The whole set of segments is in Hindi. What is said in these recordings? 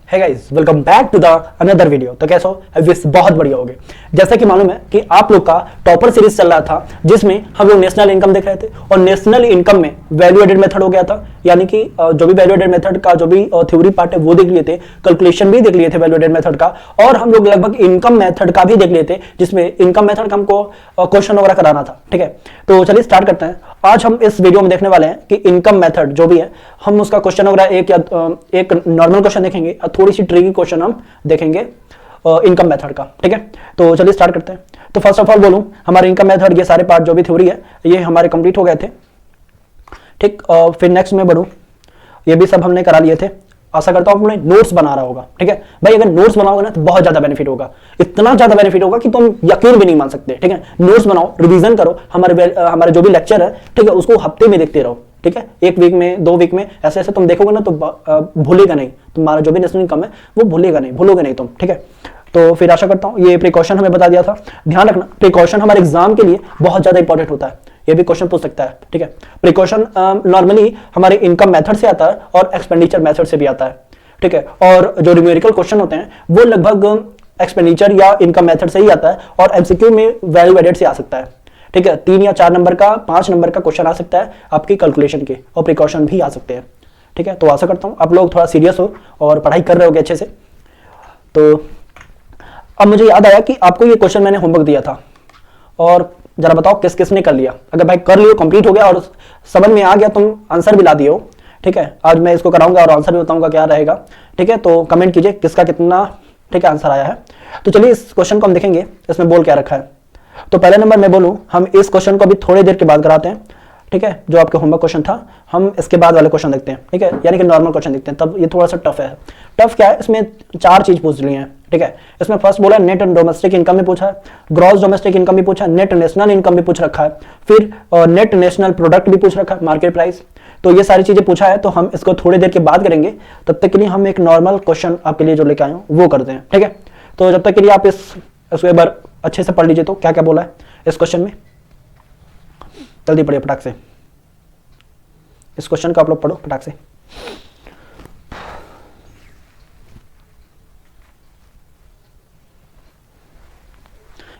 है guys, welcome back to the another video. तो कैसे हो? बहुत बढ़िया हो गए। जैसा कि मालूम है कि आप लोग का टॉपर सीरीज चल रहा था, जिसमें हम लोग नेशनल इनकम देख रहे थे और नेशनल इनकम में वैल्यू एडेड मेथड हो गया था। यानी कि जो भी वैल्यू एडेड मेथड का जो भी थ्योरी पार्ट है वो देख लिए थे, कैलकुलेशन भी देख लिए थे वैल्यू एडेड मेथड का, और हम लोग लगभग इनकम मेथड का भी देख लिए थे, जिसमें इनकम मेथड का हमको क्वेश्चन वगैरह कराना था। ठीक है, तो चलिए स्टार्ट करते हैं। आज हम इस वीडियो में देखने वाले हैं कि इनकम मेथड जो भी है, हम उसका क्वेश्चन वगैरह एक नॉर्मल क्वेश्चन देखेंगे, थोड़ी सी ट्रिकी क्वेश्चन हम देखेंगे इनकम मेथड का। ठीक है, तो चलिए स्टार्ट करते हैं। तो फर्स्ट ऑफ ऑल बोलूं, हमारे इनकम मेथड ये सारे पार्ट जो भी थ्योरी है ये हमारे कंप्लीट हो गए थे। ठीक, फिर नेक्स्ट में बढ़ूं, ये भी सब हमने करा लिए थे। आशा करता हूं आपने नोट्स बना रहा होगा। ठीक है भाई, अगर नोट्स बनाओगे ना तो बहुत ज्यादा बेनिफिट होगा, इतना ज्यादा बेनिफिट होगा कि तुम यकीन भी नहीं मान सकते। ठीक है, नोट्स बनाओ, रिवीजन करो, हमारे जो भी लेक्चर है, ठीक है, उसको हफ्ते में देखते रहो। ठीक है, एक वीक में, 2 वीक में, ऐसे ऐसे तुम देखोगे ना तो भूलेगा नहीं, तुम्हारा जो भी नेशनल इनकम है वो भूलोगे नहीं तुम। ठीक है, तो फिर आशा करता हूँ ये प्रिकॉशन हमें बता दिया था। ध्यान रखना, प्रिकॉशन हमारे एग्जाम के लिए बहुत ज्यादा इंपॉर्टेंट होता है, ये भी क्वेश्चन पूछ सकता है। ठीक है, प्रिकॉशन नॉर्मली हमारे इनकम मेथड से आता है और एक्सपेंडिचर मेथड से भी आता है। ठीक है, और जो न्यूमेरिकल क्वेश्चन होते हैं वो लगभग एक्सपेंडिचर या इनकम मेथड से ही आता है, और एमसीक्यू में वैल्यू एडेड से आ सकता है। ठीक है, 3 या 4 नंबर का, 5 नंबर का क्वेश्चन आ सकता है आपकी कैलकुलेशन के, और प्रिकॉशन भी आ सकते हैं। ठीक है, तो आशा करता हूं आप लोग थोड़ा सीरियस हो और पढ़ाई कर रहे होगे अच्छे से। तो अब मुझे याद आया कि आपको ये क्वेश्चन मैंने होमवर्क दिया था, और जरा बताओ किस किसने कर लिया। अगर भाई कर लियो, कंप्लीट हो गया और समझ में आ गया, तुम आंसर भी ला दिए हो। ठीक है, आज मैं इसको कराऊंगा और आंसर भी बताऊंगा क्या रहेगा। ठीक है, तो कमेंट कीजिए किसका कितना ठीक है आंसर आया है। तो चलिए इस क्वेश्चन को हम देखेंगे, इसमें बोल क्या रखा है। तो पहले नंबर मैं बोलूं, हम इस क्वेश्चन को अभी थोड़ी देर के बाद कराते हैं। ठीक है, जो आपके होमवर्क क्वेश्चन था, हम इसके बाद वाले क्वेश्चन देखते हैं। ठीक है, यानी कि नॉर्मल क्वेश्चन देखते हैं, तब ये थोड़ा सा टफ है। टफ क्या है, इसमें 4 चीज पूछ ली है। ठीक है, इसमें फर्स्ट बोला नेट डोमेस्टिक इनकम भी पूछा है, ग्रॉस डोमेस्टिक इनकम भी पूछा है, नेट नेशनल इनकम भी पूछ रखा है, फिर नेट नेशनल प्रोडक्ट भी पूछ रखा है, मार्केट प्राइस। तो ये सारी चीजें पूछा है, तो हम इसको थोड़ी देर के बाद करेंगे। तब तक के लिए हम एक नॉर्मल क्वेश्चन आपके लिए जो लेके आए वो करते हैं। ठीक है, तो जब तक के लिए आप इसको एक बार अच्छे से पढ़ लीजिए। तो क्या क्या बोला है इस क्वेश्चन में, जल्दी पढ़िए फटाक से। इस क्वेश्चन को आप लोग पढ़ो फटाक से।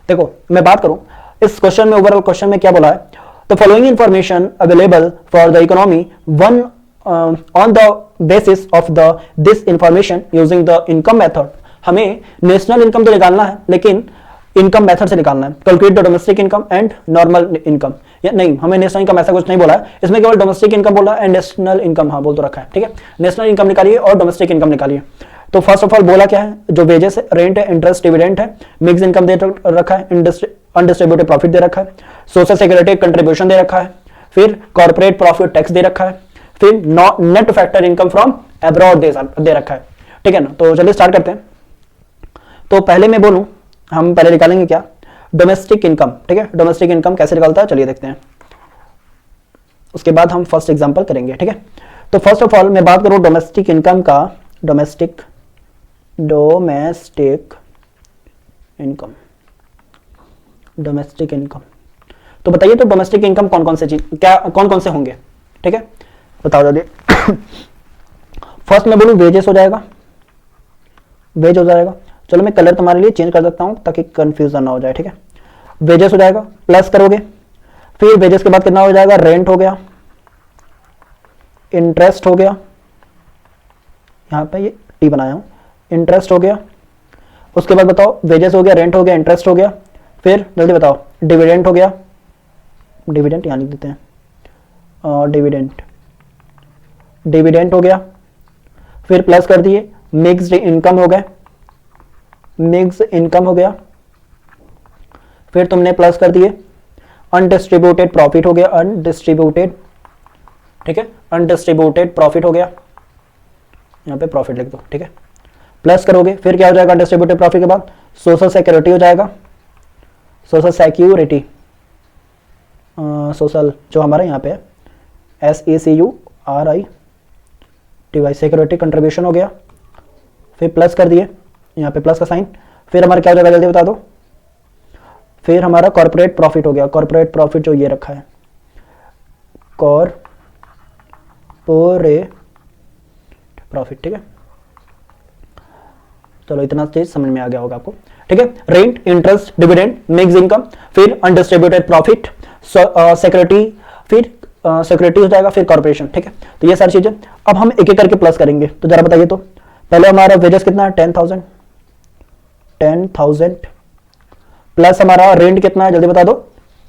देखो, मैं बात करूं इस क्वेश्चन में, ओवरऑल क्वेश्चन में क्या बोला है। The following information available for the economy one on the basis of the this information using the income method. हमें नेशनल इनकम तो निकालना है, लेकिन इनकम मेथड से निकालना है। Calculate the domestic income and normal income, या नहीं, हमें नेशनल इनकम ऐसा कुछ नहीं बोला है, इसमें केवल डोमेस्टिक इनकम बोला है एंड नेशनल इनकम हाँ बोल तो रखा है। ठीक है, नेशनल इनकम निकालिए और डोमेस्टिक इनकम निकालिए। तो फर्स्ट ऑफ ऑल बोला क्या है, जो वेजेस है, रेंट है, इंटरेस्ट, डिविडेंड है, मिक्स इनकम दे रखा है, अनडिस्ट्रीब्यूटेड प्रॉफिट दे रखा है, सोशल सिक्योरिटी कंट्रीब्यूशन दे रखा है, फिर कॉर्पोरेट प्रॉफिट टैक्स दे रखा है, फिर net factor income from abroad दे रखा है। ठीक है ना, तो चलिए स्टार्ट करते हैं। तो पहले मैं बोलूं, हम पहले निकालेंगे क्या, डोमेस्टिक इनकम। ठीक है, डोमेस्टिक इनकम कैसे निकालता है चलिए देखते हैं, उसके बाद हम फर्स्ट एग्जांपल करेंगे। ठीक है, तो फर्स्ट ऑफ ऑल मैं बात करूं डोमेस्टिक इनकम का, डोमेस्टिक इनकम। तो बताइए, तो डोमेस्टिक इनकम कौन कौन से चीज, क्या कौन कौन से होंगे। ठीक है, बताओ जल्दी। फर्स्ट मैं बोलूं वेजेस हो जाएगा, वेज हो जाएगा। चलो मैं कलर तुम्हारे लिए चेंज कर सकता हूं ताकि कंफ्यूजन ना हो जाए। ठीक है, वेजेस हो जाएगा, प्लस करोगे, फिर वेजेस के बाद कितना हो जाएगा, रेंट हो गया, इंटरेस्ट हो गया, यहां पे ये टी बनाया हूं, इंटरेस्ट हो गया। उसके बाद बताओ, वेजेस हो गया, रेंट हो गया, इंटरेस्ट हो गया, फिर जल्दी बताओ, डिविडेंड हो गया, डिविडेंड यहां लिख देते हैं, डिविडेंड हो गया, फिर प्लस कर दिए, मिक्स्ड इनकम हो गए, मिक्स इनकम हो गया, फिर तुमने प्लस कर दिए, अनडिस्ट्रीब्यूटेड प्रॉफिट हो गया, अनडिस्ट्रीब्यूटेड। ठीक है, अनडिस्ट्रीब्यूटेड प्रॉफिट हो गया, यहां पे प्रॉफिट लिख दो। ठीक है, प्लस करोगे, फिर क्या हो जाएगा, अनडिस्ट्रीब्यूटेड प्रॉफिट के बाद सोशल सिक्योरिटी हो जाएगा, सोशल सिक्योरिटी, सोशल जो हमारे यहाँ पे है SECURITY, सिक्योरिटी कंट्रीब्यूशन हो गया, फिर प्लस कर दिए, यहाँ पे प्लस का साइन, फिर हमारा क्या हो जाएगा जल्दी बता दो, फिर हमारा कॉर्पोरेट प्रॉफिट हो गया, कॉर्पोरेट प्रॉफिट जो ये रखा है, कॉर्पोरेट प्रॉफिट। ठीक है, चलो इतना चीज समझ में आ गया होगा आपको, ठीक है। Rent, interest, dividend, mix income, फिर अनडिस्ट्रीब्यूटेड प्रॉफिट, सिक्योरिटी, फिर सिक्योरिटी हो जाएगा, फिर कॉर्पोरेशन, ठीक है। तो ये सारी चीजें अब हम एक एक करके प्लस करेंगे। तो जरा बताइए, तो पहले हमारा वेजेस कितना है 10,000 प्लस हमारा रेंट कितना है, जल्दी बता दो,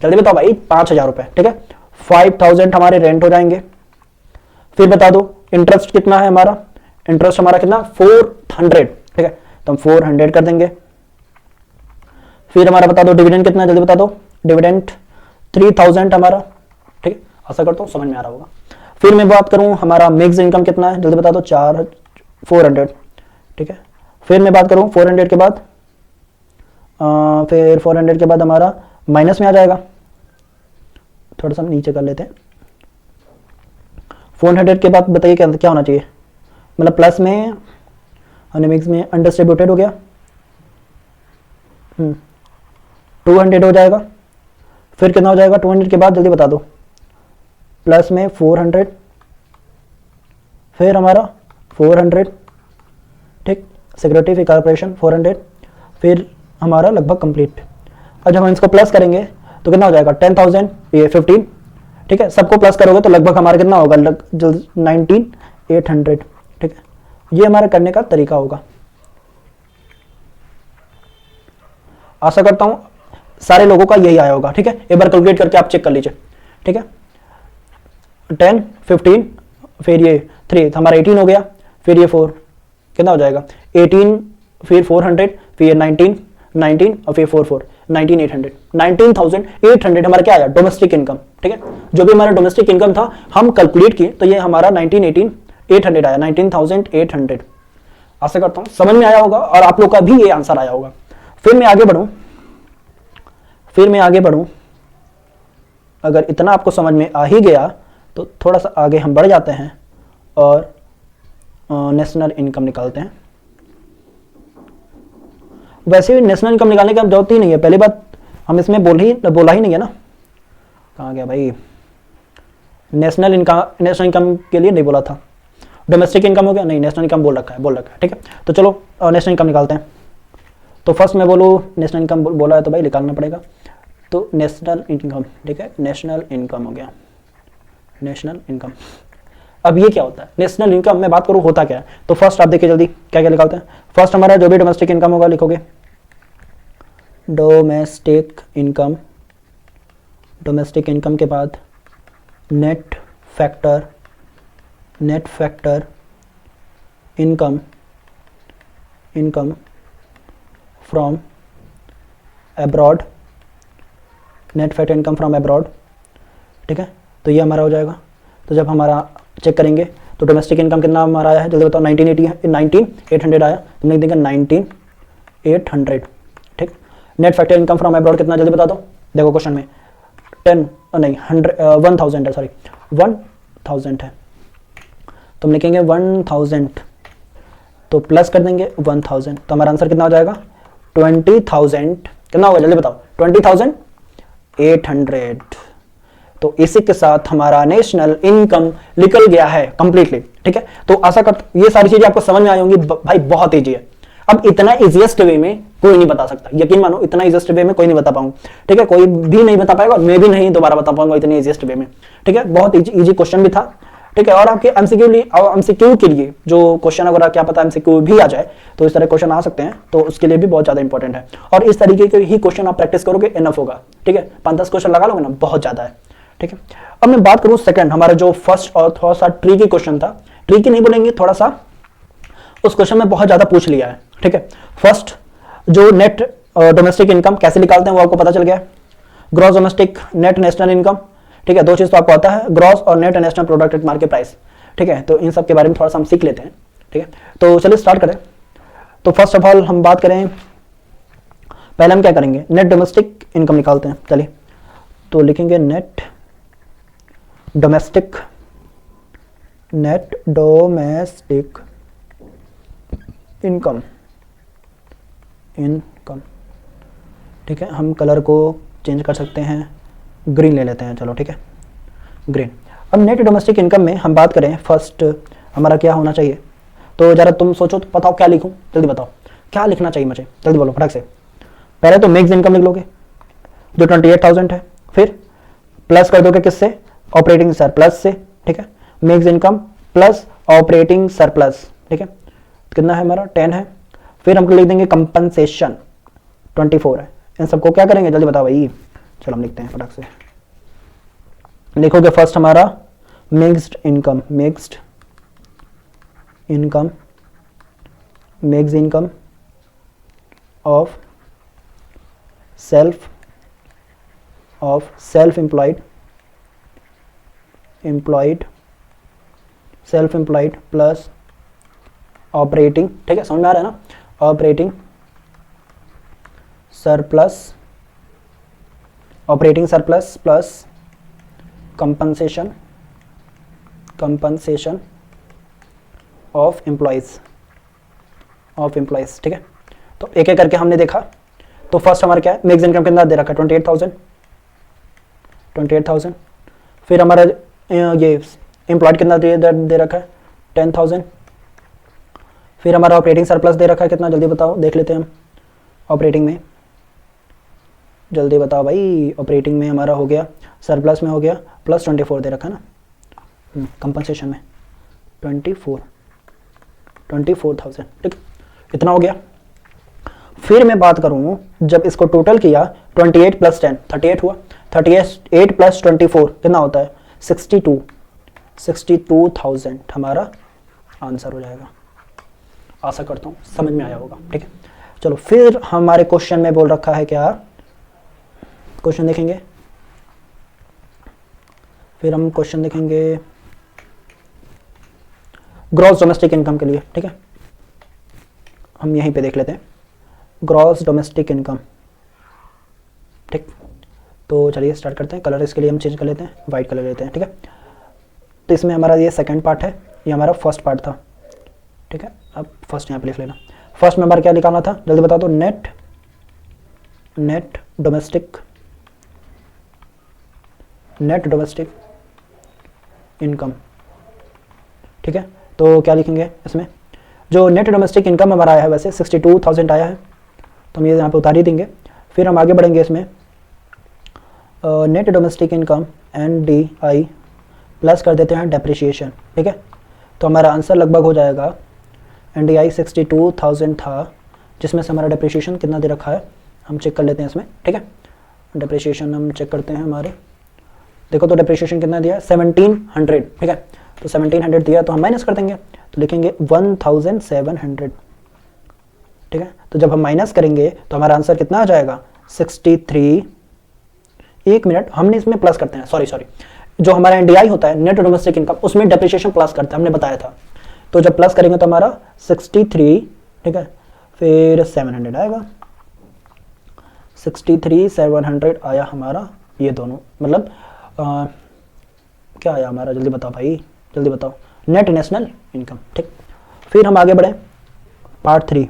जल्दी बताओ भाई, 5,000 रुपए, ठीक है। 5,000 हमारे रेंट हो जाएंगे। फिर बता दो इंटरेस्ट कितना है हमारा, इंटरेस्ट हमारा कितना 400, ठीक है, तो हम 400 कर देंगे। फिर हमारा बता दो डिविडेंड कितना है, जल्दी बता दो, डिविडेंड 3,000 हमारा, ठीक है, आशा करता हूँ समझ में आ रहा होगा। फिर मैं बात करूं हमारा मिक्स इनकम कितना है, जल्दी बता दो, 400, ठीक है। फिर मैं बात करूं 400 के बाद फिर 400 के बाद हमारा माइनस में आ जाएगा, थोड़ा सा नीचे कर लेते हैं। 400 के बाद बताइए क्या क्या होना चाहिए, मतलब प्लस में और मिक्स में अनडिस्ट्रीब्यूटेड हो गया, 200 हो जाएगा। फिर कितना हो जाएगा 200 के बाद, जल्दी बता दो, प्लस में 400, फिर हमारा 400, ठीक, सिक्योरिटी, फिर कॉर्पोरेशन 400, फिर हमारा लगभग कंप्लीट। और जब हम इसको प्लस करेंगे तो कितना हो जाएगा 10,000, ये 15, ठीक है, सबको प्लस करोगे तो लगभग हमारा कितना होगा 19,800, ठीक है। ये हमारा करने का तरीका होगा। आशा करता हूं सारे लोगों का यही आया होगा, ठीक है। एक बार कैलकुलेट करके आप चेक कर लीजिए, ठीक है। 10, 15, फिर ये 3 हमारा 18 हो गया, फिर ये 4 कितना हो जाएगा 18, फिर 400, फिर ये 19 और फिर 4 19,800 हमारा क्या आया डोमेस्टिक इनकम, ठीक है। जो भी हमारा डोमेस्टिक इनकम था हम कैलकुलेट किए तो ये हमारा 800 आया, 19,800। आशा करता हूं समझ में आया होगा और आप लोग का भी ये आंसर आया होगा। फिर मैं आगे बढ़ूं, अगर इतना आपको समझ में आ ही गया तो थोड़ा सा आगे हम बढ़ जाते हैं और नेशनल इनकम निकालते हैं। वैसे भी नेशनल इनकम निकालने की जरूरत ही नहीं है, पहली बात हम इसमें बोला ही नहीं है ना, कहाँ गया भाई, नेशनल इनकम के लिए नहीं बोला था, डोमेस्टिक इनकम हो गया, नहीं नेशनल इनकम बोल रखा है, ठीक है। तो चलो नेशनल इनकम निकालते हैं। तो फर्स्ट मैं बोलूँ नेशनल इनकम बोला है तो भाई निकालना पड़ेगा, तो नेशनल इनकम, ठीक है, नेशनल इनकम हो गया, नेशनल इनकम। अब ये क्या होता है नेशनल इनकम, मैं बात करूँ होता क्या है, तो फर्स्ट आप देखिए जल्दी क्या क्या निकालते हैं। फर्स्ट हमारा जो भी डोमेस्टिक इनकम होगा लिखोगे डोमेस्टिक इनकम, डोमेस्टिक इनकम के बाद net factor income from abroad, net factor income from abroad, ठीक है। तो ये हमारा हो जाएगा। तो जब हमारा चेक करेंगे तो डोमेस्टिक इनकम कितना हमारा आया है, जल्दी बताओ, 19,800 आया, तुमने लिख देंगे 19,800, ठीक। Net factor income from abroad कितना, जल्दी बता दो, देखो क्वेश्चन में 1,000 है, सॉरी 1,000 है, तो हम लिखेंगे 1,000, तो प्लस कर देंगे 1,000, तो हमारा आंसर कितना हो जाएगा 20,000, कितना होगा जल्दी बताओ 20,800। तो इसी के साथ हमारा नेशनल इनकम निकल गया है कंप्लीटली, ठीक है। तो आशा कर ये सारी चीजें आपको समझ में आई होंगी भाई, बहुत ईजी है। अब इतना इजीएस्ट वे में कोई नहीं बता सकता, यकीन मानो इतना इजीएस्ट वे में कोई नहीं बता पाऊंगा, ठीक है, कोई भी नहीं बता पाएगा, मैं भी नहीं दोबारा बता पाऊंगा इतने इजीएस्ट वे में, ठीक है। बहुत इजी क्वेश्चन भी था, ठीक है। और आपके एमसीक्यू के लिए जो क्वेश्चन अगर क्या पता एमसीक्यू भी आ जाए तो इस तरह क्वेश्चन आ सकते हैं, तो उसके लिए भी बहुत ज्यादा इंपॉर्टेंट है। और इस तरीके के ही क्वेश्चन आप प्रैक्टिस करोगे इनफ होगा, ठीक है, 5-10 क्वेश्चन लगा लोगे ना, बहुत ज्यादा है, ठीक है। अब मैं बात करूं सेकंड, हमारा जो फर्स्ट और थोड़ा सा ट्रिकी क्वेश्चन था, ट्रिकी नहीं बोलेंगे, थोड़ा सा उस क्वेश्चन में बहुत ज्यादा पूछ लिया है, ठीक है। फर्स्ट जो नेट डोमेस्टिक इनकम कैसे निकालते हैं वो आपको पता चल गया, gross domestic, net national income, ठीक है, दो चीज तो आपको आता है, ग्रॉस और net national product market price, ठीक है। तो इन सब के बारे में थोड़ा सा हम सीख लेते हैं, ठीक है। तो चलिए स्टार्ट करें। तो फर्स्ट ऑफ ऑल हम बात करें, पहले हम क्या करेंगे, नेट डोमेस्टिक इनकम निकालते हैं, चलिए। तो लिखेंगे नेट डोमेस्टिक इनकम, ठीक है। हम कलर को चेंज कर सकते हैं, ग्रीन ले लेते हैं, चलो ठीक है, ग्रीन। अब नेट डोमेस्टिक इनकम में हम बात करें, फर्स्ट हमारा क्या होना चाहिए, तो जरा तुम सोचो तो बताओ क्या लिखूं, जल्दी बताओ। क्या लिखना चाहिए मुझे, जल्दी बोलो फटाक से। पहले तो मिक्स इनकम लिख लोगे जो 28,000 है, फिर प्लस कर दोगे किससे, ऑपरेटिंग सरप्लस से, ठीक है। Mix income plus operating surplus, ठीक है, कितना है हमारा 10 है। फिर हमको लिख देंगे कंपनसेशन 24 है। इन सबको क्या करेंगे जल्दी बताओ भाई, चलो हम लिखते हैं फटाक से। लिखोगे फर्स्ट हमारा mixed income, mixed income, mix income of self employed plus operating, ठीक है, समझ में आ रहा है ना, operating surplus plus compensation of employees, ठीक है। तो एक एक करके हमने देखा। तो फर्स्ट हमारा क्या है, मिक्स इनकम कितना दे रखा है 28,000। फिर हमारा ये एम्प्लॉयड कितना दे रखा है 10,000। फिर हमारा ऑपरेटिंग सरप्लस दे रखा है कितना, जल्दी बताओ, देख लेते हैं हम ऑपरेटिंग में, जल्दी बताओ भाई। ऑपरेटिंग में हमारा हो गया, सरप्लस में हो गया प्लस 24 दे रखा है ना, कंपनसेशन में 24,000, ठीक, इतना हो गया। फिर मैं बात करूं, जब इसको टोटल किया 28 प्लस 10 38 हुआ, 38 प्लस 24 कितना होता है 62,000 हमारा आंसर हो जाएगा। आशा करता हूं समझ में आया होगा, ठीक है। चलो फिर हमारे क्वेश्चन में बोल रखा है क्या, क्वेश्चन देखेंगे, फिर हम क्वेश्चन देखेंगे ग्रॉस डोमेस्टिक इनकम के लिए, ठीक है। हम यहीं पे देख लेते हैं ग्रॉस डोमेस्टिक इनकम, ठीक। तो चलिए स्टार्ट करते हैं। कलर इसके लिए हम चेंज कर लेते हैं, वाइट कलर लेते हैं, ठीक है। तो इसमें हमारा ये सेकंड पार्ट है, ये हमारा फर्स्ट पार्ट था, ठीक है। अब फर्स्ट यहाँ पे लिख लेना। फर्स्ट में हमारा क्या निकालना था, जल्दी बता दो। नेट डोमेस्टिक इनकम, ठीक है। तो क्या लिखेंगे इसमें, जो नेट डोमेस्टिक इनकम हमारा आया है वैसे 62,000 आया है, तो हम ये यहाँ पे उतार ही देंगे। फिर हम आगे बढ़ेंगे इसमें, net domestic income NDI plus कर देते हैं डेप्रिसिएशन, ठीक है। तो हमारा आंसर लगभग हो जाएगा, NDI 62,000 था, जिसमें से हमारा डेप्रिसिएशन कितना दे रखा है हम चेक कर लेते हैं इसमें, ठीक है। डेप्रिसिएशन हम चेक करते हैं हमारे, देखो तो डेप्रिसिएशन कितना दिया है 1700, ठीक है। तो 1700 दिया तो हम माइनस कर देंगे, तो लिखेंगे 1700, ठीक है। तो जब हम माइनस करेंगे तो हमारा आंसर कितना आ जाएगा 63। एक मिनट, हमने इसमें प्लस करते हैं, सॉरी जो हमारा NDI होता है नेट डोमेस्टिक इनकम, उसमें डेप्रिसिएशन प्लस करते हैं, हमने बताया था। तो जब प्लस करेंगे तो हमारा 63, ठीक है, फिर 700 आएगा, 63 700 आया हमारा, ये दोनों मतलब क्या आया हमारा, जल्दी बताओ भाई, जल्दी बताओ, नेट नेशनल इनकम, ठीक। फिर हम आगे बढ़े पार्ट थ्री,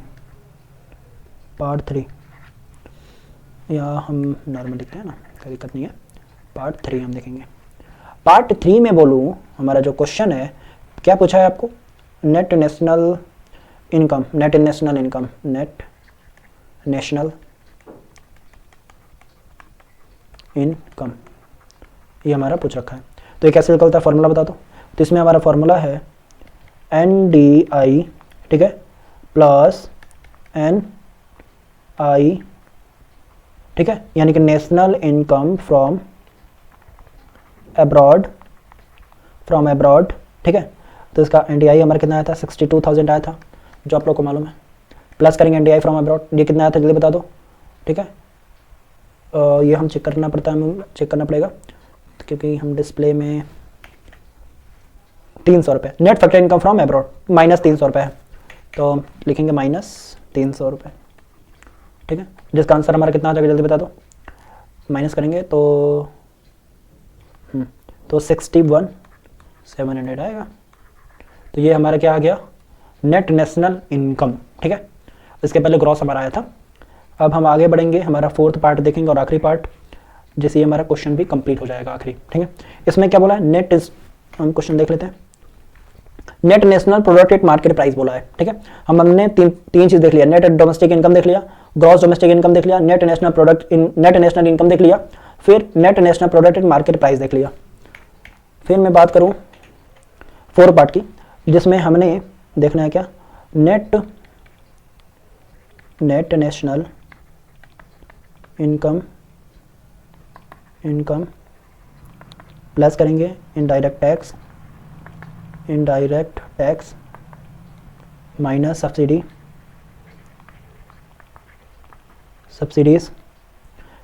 या हम नॉर्मल लिखते हैं ना, कोई दिक्कत नहीं है। पार्ट 3 हम देखेंगे। पार्ट 3 में बोलूँ, हमारा जो क्वेश्चन है क्या पूछा है आपको, नेट नेशनल इनकम, ये हमारा पूछ रखा है। तो ये कैसे निकलता है, फॉर्मूला बता दो। तो इसमें हमारा फॉर्मूला है NDI, ठीक है, प्लस NI, ठीक है, यानी कि नेशनल इनकम फ्रॉम अब्रॉड, ठीक है। तो इसका NDI हमारा कितना आया था 62,000 आया था, जो आप लोग को मालूम है। प्लस करेंगे NDI फ्रॉम अब्रॉड, ये कितना आया था जल्दी बता दो, ठीक है। ये हम चेक करना पड़ेगा, क्योंकि हम डिस्प्ले में 300 रुपये, net factor income from abroad minus 300 रुपये है, तो लिखेंगे माइनस 300 रुपये, ठीक है। जिसका आंसर हमारा कितना आ जाएगा जल्दी बता दो, माइनस करेंगे तो 61,700 आएगा। तो ये हमारा क्या आ गया, नेट नेशनल इनकम, ठीक है। इसके पहले ग्रॉस हमारा आया था। अब हम आगे बढ़ेंगे, हमारा फोर्थ पार्ट देखेंगे और आखिरी पार्ट, जैसे हमारा क्वेश्चन भी कंप्लीट हो जाएगा आखिरी, ठीक है। इसमें क्या बोला है, नेट, हम क्वेश्चन देख लेते हैं। Net national product market price बोला है, ठीक है। हमने तीन चीज देख लिया, नेट डोमेस्टिक इनकम देख लिया, ग्रॉस डोमेस्टिक इनकम देख लिया, नेट नेशनल इनकम देख लिया, फिर net national product market price देख लिया। फिर मैं बात करूं 4 पार्ट की, जिसमें हमने देखना है क्या, नेट नेशनल इनकम प्लस करेंगे इनडायरेक्ट टैक्स माइनस सब्सिडीज,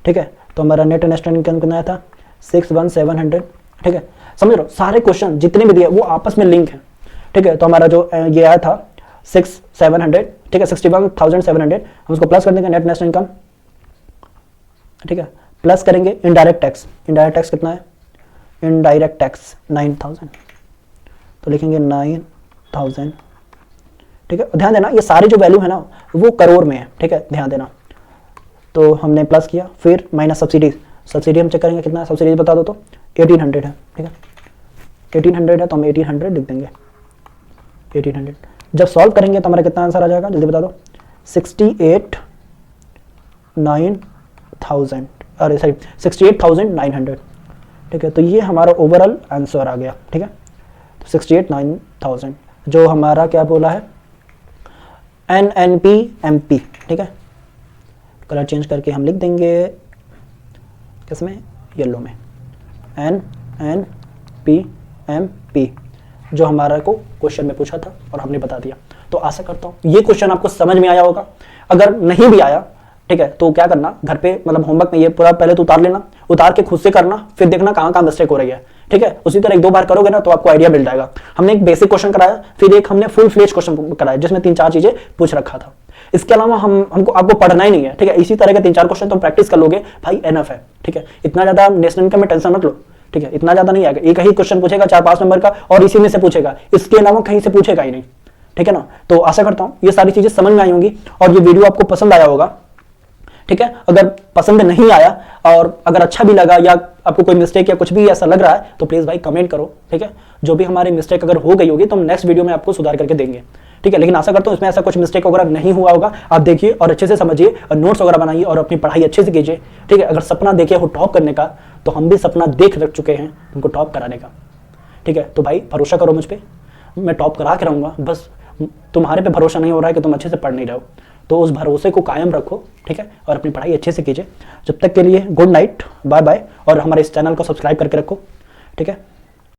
ठीक है। तो हमारा नेट नेशनल इनकम कितना आया था 61700, ठीक है। समझ रहे हो, सारे क्वेश्चन जितने भी दिए वो आपस में लिंक है, ठीक है। तो हमारा जो ये आया था 6700, ठीक है, 61,700, हम उसको प्लस कर देंगे नेट नेशनल इनकम, ठीक है, प्लस करेंगे इनडायरेक्ट टैक्स कितना है, इनडायरेक्ट टैक्स 9000, तो लिखेंगे 9000, ठीक है। ध्यान देना ये सारी जो वैल्यू है ना वो करोड़ में है, ठीक है, ध्यान देना। तो हमने प्लस किया, फिर माइनस सब्सिडी हम चेक करेंगे कितना है, सब्सिडी बता दो तो 1800 है, ठीक है, 1800 है, तो हम 1800 लिख देंगे, 1800। जब सॉल्व करेंगे तो हमारा कितना आंसर आ जाएगा, जल्दी बता दो, 68,900, ठीक है। तो ये हमारा ओवरऑल आंसर आ गया, ठीक है। तो 68,900 जो हमारा क्या बोला है, NNP-MP, ठीक है। कलर चेंज करके हम लिख देंगे किसमें, येलो में, NNP-MP, जो हमारा को क्वेश्चन में पूछा था और हमने बता दिया। तो आशा करता हूँ ये क्वेश्चन आपको समझ में आया होगा। अगर नहीं भी आया, ठीक है, तो क्या करना, घर पे मतलब होमवर्क में ये पूरा पहले तो उतार लेना, उतार के खुद से करना, फिर देखना कहाँ कहाँ मिस्टेक हो रही है, ठीक है। उसी तरह 1-2 बार करोगे ना तो आपको आइडिया मिल जाएगा। हमने एक बेसिक क्वेश्चन कराया, फिर एक हमने फुल फ्लेज क्वेश्चन कराया जिसमें 3-4 चीजें पूछ रखा था। इसके अलावा हमको आपको पढ़ना ही नहीं है, ठीक है। इसी तरह के 3-4 क्वेश्चन तुम प्रैक्टिस कर लोगे भाई, एनफ है, ठीक है। इतना ज्यादा नेशनल इनकम में टेंशन मत लो, ठीक है, इतना ज्यादा नहीं आएगा, एक ही क्वेश्चन पूछेगा 4-5 नंबर का और इसी में से पूछेगा, इसके अलावा कहीं से पूछेगा ही नहीं, ठीक है ना। तो आशा करता हूं ये सारी चीजें समझ में आई होंगी और ये वीडियो आपको पसंद आया होगा, ठीक है। अगर पसंद नहीं आया और अगर अच्छा भी लगा या आपको कोई मिस्टेक या कुछ भी ऐसा लग रहा है तो प्लीज भाई कमेंट करो, ठीक है। जो भी हमारी मिस्टेक अगर हो गई होगी तो हम नेक्स्ट वीडियो में आपको सुधार करके देंगे, ठीक है। लेकिन आशा करता हूं इसमें ऐसा कुछ मिस्टेक वगैरह नहीं हुआ होगा। आप देखिए और अच्छे से समझिए और नोट्स वगैरह बनाइए और अपनी पढ़ाई अच्छे से कीजिए, ठीक है। अगर सपना देखे हो टॉप करने का तो हम भी सपना देख रख चुके हैं उनको टॉप कराने का, ठीक है। तो भाई भरोसा करो मुझ पर, मैं टॉप करा के रहूंगा। बस तुम्हारे पे भरोसा नहीं हो रहा है कि तुम अच्छे से पढ़ नहीं रहे हो, तो उस भरोसे को कायम रखो, ठीक है, और अपनी पढ़ाई अच्छे से कीजिए। जब तक के लिए गुड नाइट, बाय बाय, और हमारे इस चैनल को सब्सक्राइब करके रखो, ठीक है।